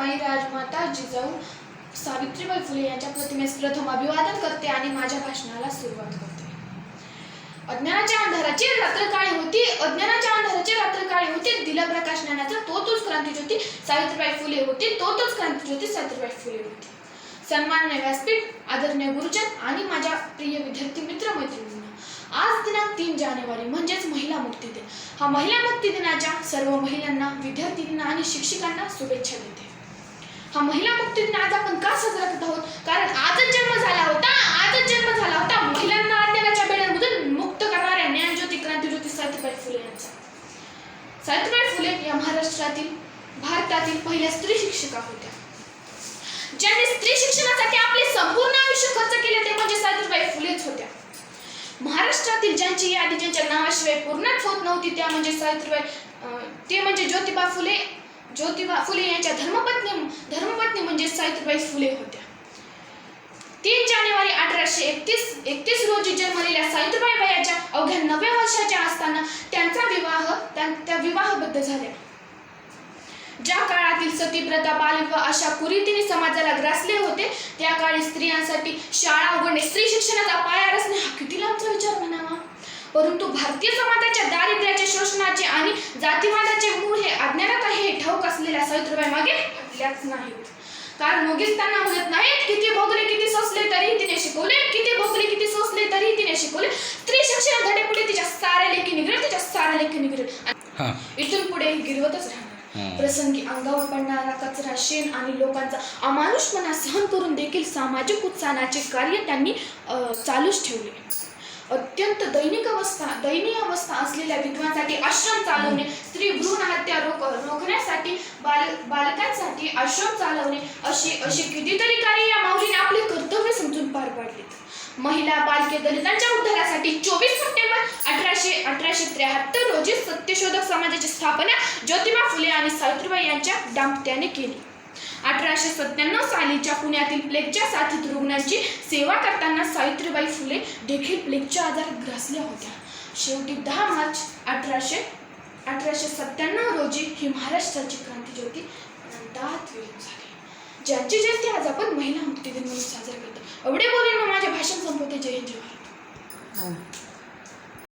मी राजमाता जिजाऊ सावित्रीबाई फुले यांच्या प्रतिमेस प्रथम अभिवादन करते आणि माझ्या भाषणाला सुरुवात करते। अज्ञानाच्या अंधाराची रात्र काळी होती, अज्ञानाच्या अंधाराची रात्र काळी होती, दिला प्रकाश ज्ञानाचा तोच क्रांतीज्योती सावित्रीबाई फुले होती, तोच क्रांतीज्योती सावित्रीबाई फुले होती। सन्माननीय व्यासपीठ, आदरणीय गुरुजन आणि माझ्या प्रिय विद्यार्थी मित्र मैत्रिणींनो, आज दिनांक 3 जानेवारी म्हणजेच महिला मुक्ती दिन। हा महिला मुक्ती दिनाच्या सर्व महिलांना, विद्यार्थ्यांना आणि शिक्षकांना शुभेच्छा देते। हा महिला मुक्ती दिन आज आपण का साजरा करत आहोत? कारण आजच जन्म झाला होता महिलांना अज्ञानाच्या बेड्यांमधून मुक्त करणाऱ्या ज्ञानज्योती क्रांतीज्योती सावित्रीबाई फुले यांचा। सावित्रीबाई फुले या महाराष्ट्रातील, भारतातील पहिल्या स्त्री शिक्षिका होत्या, ज्यांनी स्त्री शिक्षणासाठी आपले संपूर्ण आयुष्य खर्च केले ते म्हणजे सावित्रीबाई फुलेच होत्या। महाराष्ट्रातील ज्यांची यादी ज्यांच्या नावाशिवाय पूर्णच होत नव्हती त्या म्हणजे ते म्हणजे ज्योतिबा फुले यांच्या धर्मपत्नी म्हणजे सावित्रीबाई फुले होत्या। 3 जानेवारी 1831 रोजी जन्मलेल्या सावित्रीबाई वयाच्या अवघ्या 9व्या वर्षाच्या असताना त्या विवाहबद्ध झाल्या। ज्या काळातील सतीप्रथा, बालविवाह अशा कुरीतीने समाजाला ग्रासले होते त्या काळी स्त्रियांसाठी शाळा उघडणे, स्त्री शिक्षणाचा पाया रचणे हा किती लांबचा विचार म्हणावा। परंतु भारतीय समाजाच्या दारिद्र्याचे, शोषणाचे आणि जातीवादाचे मूळ हे अज्ञानात आहे हे ठाऊक असलेल्या सावित्रीबाई मागे हटल्याच नाहीत। कारण मुगीच त्यांना म्हणत नाहीत, किती भोगले किती सोसले तरीही तिने शिकवले, किती भोगले किती सोसले तरीही तिने शिकवले। स्त्री शिक्षण धडेपुढे तिच्या साऱ्या लेखी निघेल, इथून पुढे गिरवतच राहणार। प्रसंगी अंगावर पडणारा कचरा, शेण आणि लोकांचा अमानुषपणा सहन करून देखील सामाजिक उत्थानाचे कार्य त्यांनी चालूच ठेवले। अत्यंत दयनीय अवस्था असलेल्या विधवांसाठी आश्रम चालवणे, स्त्री भ्रूण हत्या रोखण्यासाठी बालकांसाठी आश्रम चालवणे अशी कितीतरी कार्य या माऊलीने आपले कर्तव्य समजून पार पाडले। महिला, बालके, दलितांच्या उद्धारासाठी 24 सप्टेंबर 1873 रोजी सत्यशोधक समाजाची स्थापना ज्योतिबा फुले आणि सावित्रीबाई यांच्या दाम्पत्याने केली। 1897 सालीच्या पुण्यातील प्लेगच्या साथीत रुग्णांची सेवा करताना सावित्रीबाई फुले देखील प्लेगच्या आजारात ग्रासल्या होत्या। शेवटी 10 मार्च 1897 रोजी ही महाराष्ट्राची क्रांतीज्योती अनंतात विलीन झाली, ज्यांची जयंती आज आपण महिला मुक्ती दिन म्हणून साजरा करतो। एवढे बोलून माझे भाषण संपवते। जय हिंद, जय भारत।